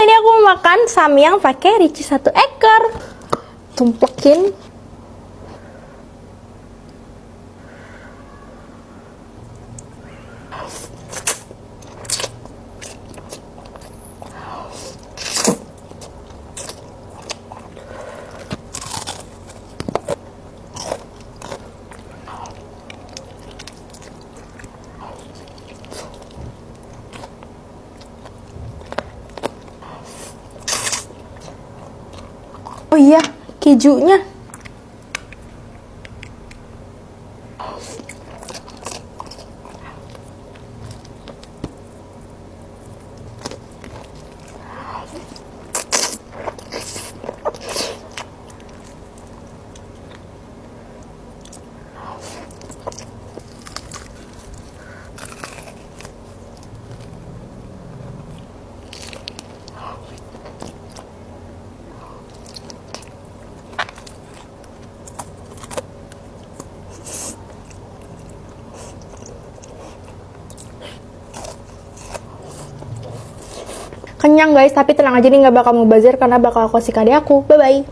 ini aku mau makan samyang pakai Ricci 1 ekor. Tumpukin. Oh iya, kejunya. Kenyang guys, tapi tenang aja nih, nggak bakal mubazir karena bakal aku kasih ke adik aku. Bye bye.